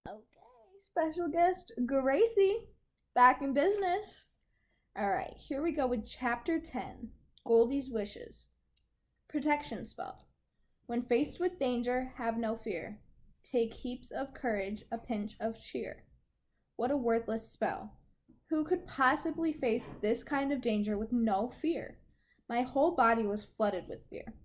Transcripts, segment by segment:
Okay, special guest Gracie, back in business. All right, here we go with Chapter 10 Goldie's Wishes. Protection Spell. When faced with danger, have no fear. Take heaps of courage, a pinch of cheer. What a worthless spell. Who could possibly face this kind of danger with no fear? My whole body was flooded with fear.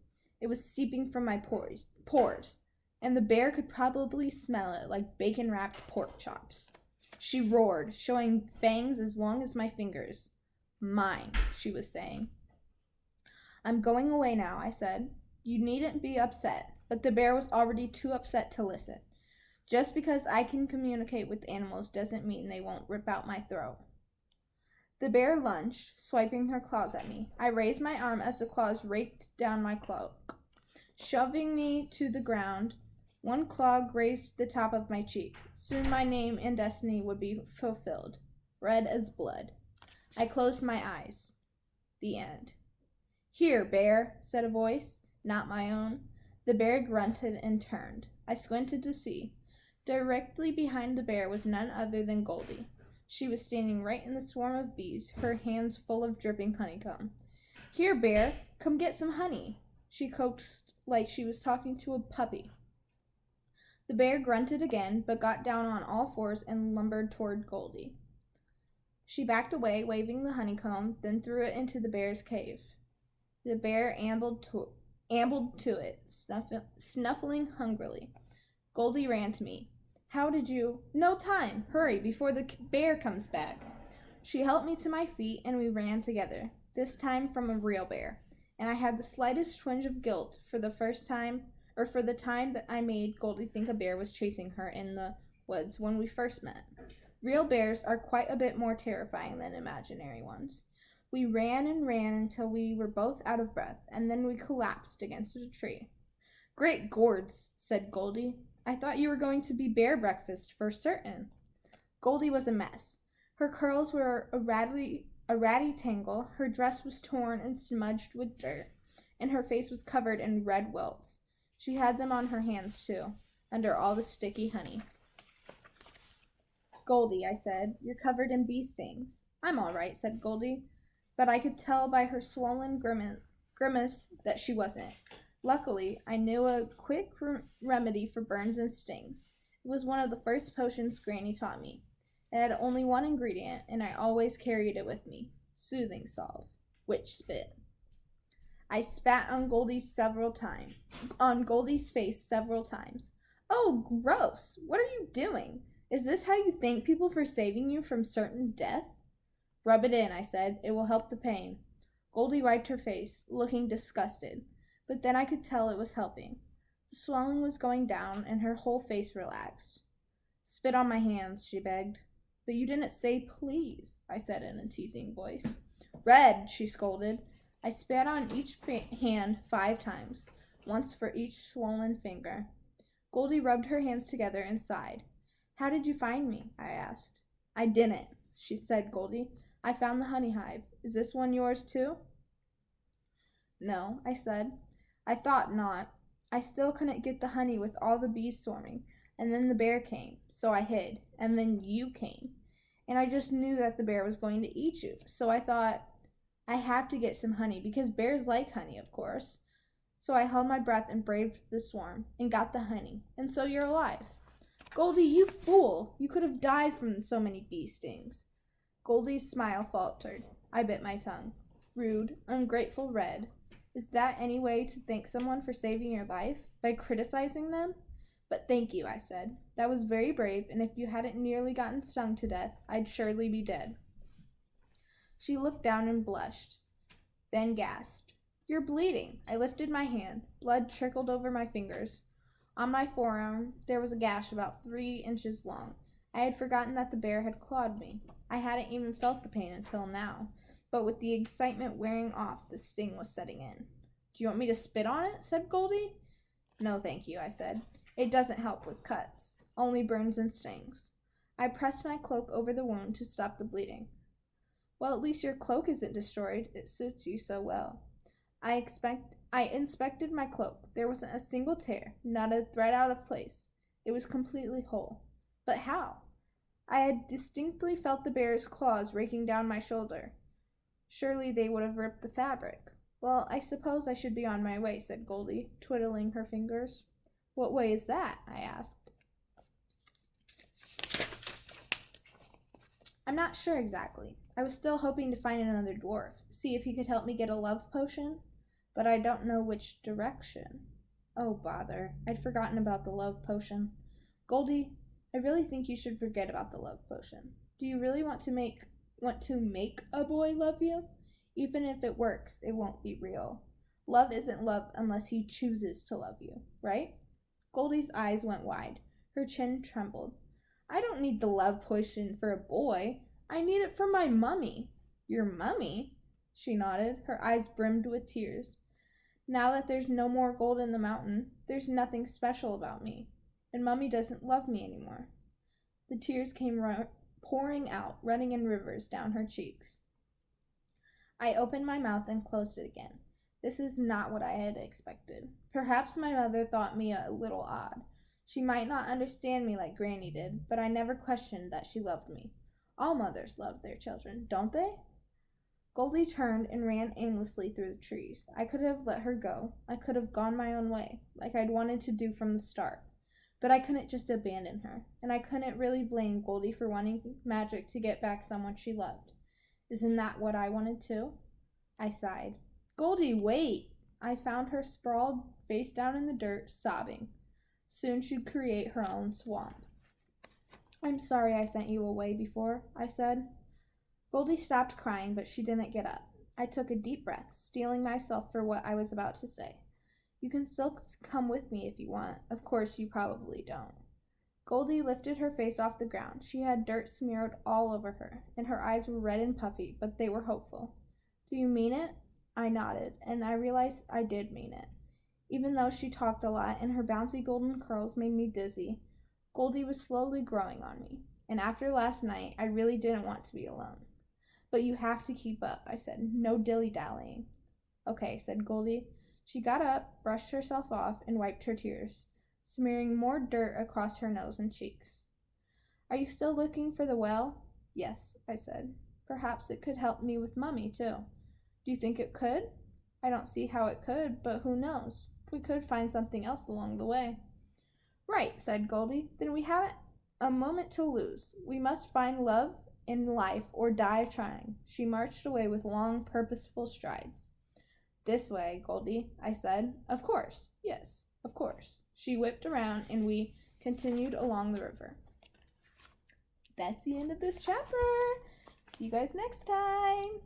It was seeping from my pores, and the bear could probably smell it like bacon wrapped pork chops. She roared, showing fangs as long as my fingers. Mine, she was saying. I'm going away now, I said. You needn't be upset, but the bear was already too upset to listen. Just because I can communicate with animals doesn't mean they won't rip out my throat. The bear lunged, swiping her claws at me. I raised my arm as the claws raked down my cloak, shoving me to the ground. One claw grazed the top of my cheek. Soon my name and destiny would be fulfilled, red as blood. I closed my eyes. The end. Here, bear, said a voice, not my own. The bear grunted and turned. I squinted to see. Directly behind the bear was none other than Goldie. She was standing right in the swarm of bees, her hands full of dripping honeycomb. Here, bear, come get some honey, she coaxed like she was talking to a puppy. The bear grunted again, but got down on all fours and lumbered toward Goldie. She backed away, waving the honeycomb, then threw it into the bear's cave. The bear ambled to it, snuffling hungrily. Goldie ran to me. How did you? No time! Hurry, before the bear comes back. She helped me to my feet, and we ran together, this time from a real bear, and I had the slightest twinge of guilt for the time that I made Goldie think a bear was chasing her in the woods when we first met. Real bears are quite a bit more terrifying than imaginary ones. We ran and ran until we were both out of breath, and then we collapsed against a tree. Great gourds, said Goldie. I thought you were going to be bear breakfast for certain. Goldie was a mess. Her curls were a ratty tangle, her dress was torn and smudged with dirt, and her face was covered in red welts. She had them on her hands, too, under all the sticky honey. Goldie, I said, you're covered in bee stings. I'm all right, said Goldie, but I could tell by her swollen grimace that she wasn't. Luckily, I knew a quick remedy for burns and stings. It was one of the first potions Granny taught me. It had only one ingredient, and I always carried it with me. Soothing salve. Witch spit. I spat on Goldie's face several times. Oh, gross! What are you doing? Is this how you thank people for saving you from certain death? Rub it in, I said. It will help the pain. Goldie wiped her face, looking disgusted. But then I could tell it was helping. The swelling was going down, and her whole face relaxed. Spit on my hands, she begged. But you didn't say please, I said in a teasing voice. Red, she scolded. I spat on each hand 5 times, once for each swollen finger. Goldie rubbed her hands together and sighed. How did you find me? I asked. I didn't, she said, Goldie. I found the honey hive. Is this one yours too? No, I said. I thought not. I still couldn't get the honey with all the bees swarming, and then the bear came, so I hid, and then you came. And I just knew that the bear was going to eat you, so I thought, I have to get some honey, because bears like honey, of course. So I held my breath and braved the swarm, and got the honey, and so you're alive. Goldie, you fool! You could have died from so many bee stings. Goldie's smile faltered. I bit my tongue. Rude, ungrateful Red. Is that any way to thank someone for saving your life? By criticizing them? But thank you, I said. That was very brave, and if you hadn't nearly gotten stung to death, I'd surely be dead. She looked down and blushed, then gasped. You're bleeding. I lifted my hand. Blood trickled over my fingers. On my forearm, there was a gash about 3 inches long. I had forgotten that the bear had clawed me. I hadn't even felt the pain until now. But with the excitement wearing off, the sting was setting in. Do you want me to spit on it? Said Goldie. No, thank you, I said. It doesn't help with cuts, only burns and stings. I pressed my cloak over the wound to stop the bleeding. Well, at least your cloak isn't destroyed. It suits you so well. I inspected my cloak. There wasn't a single tear, not a thread out of place. It was completely whole. But how? I had distinctly felt the bear's claws raking down my shoulder. Surely they would have ripped the fabric. Well, I suppose I should be on my way, said Goldie, twiddling her fingers. What way is that? I asked. I'm not sure exactly. I was still hoping to find another dwarf, see if he could help me get a love potion, but I don't know which direction. Oh, bother. I'd forgotten about the love potion. Goldie, I really think you should forget about the love potion. Do you really want to make a boy love you? Even if it works, it won't be real. Love isn't love unless he chooses to love you, right? Goldie's eyes went wide. Her chin trembled. I don't need the love potion for a boy. I need it for my mummy. Your mummy? She nodded. Her eyes brimmed with tears. Now that there's no more gold in the mountain, there's nothing special about me. And Mummy doesn't love me anymore. The tears came pouring out, running in rivers down her cheeks. I opened my mouth and closed it again. This is not what I had expected. Perhaps my mother thought me a little odd. She might not understand me like Granny did, but I never questioned that she loved me. All mothers love their children, don't they? Goldie turned and ran aimlessly through the trees. I could have let her go. I could have gone my own way, like I'd wanted to do from the start. But I couldn't just abandon her, and I couldn't really blame Goldie for wanting magic to get back someone she loved. Isn't that what I wanted too? I sighed. Goldie, wait! I found her sprawled face down in the dirt, sobbing. Soon she'd create her own swamp. I'm sorry I sent you away before, I said. Goldie stopped crying, but she didn't get up. I took a deep breath, steeling myself for what I was about to say. You can still come with me if you want. Of course, you probably don't. Goldie lifted her face off the ground. She had dirt smeared all over her, and her eyes were red and puffy, but they were hopeful. Do you mean it? I nodded, and I realized I did mean it. Even though she talked a lot and her bouncy golden curls made me dizzy, Goldie was slowly growing on me, and after last night, I really didn't want to be alone. But you have to keep up, I said. No dilly-dallying. Okay, said Goldie. She got up, brushed herself off, and wiped her tears, smearing more dirt across her nose and cheeks. Are you still looking for the well? Yes, I said. Perhaps it could help me with Mummy, too. Do you think it could? I don't see how it could, but who knows? We could find something else along the way. Right, said Goldie. Then we haven't a moment to lose. We must find love in life or die trying. She marched away with long, purposeful strides. This way, Goldie, I said. Of course. Yes, of course. She whipped around, and we continued along the river. That's the end of this chapter. See you guys next time.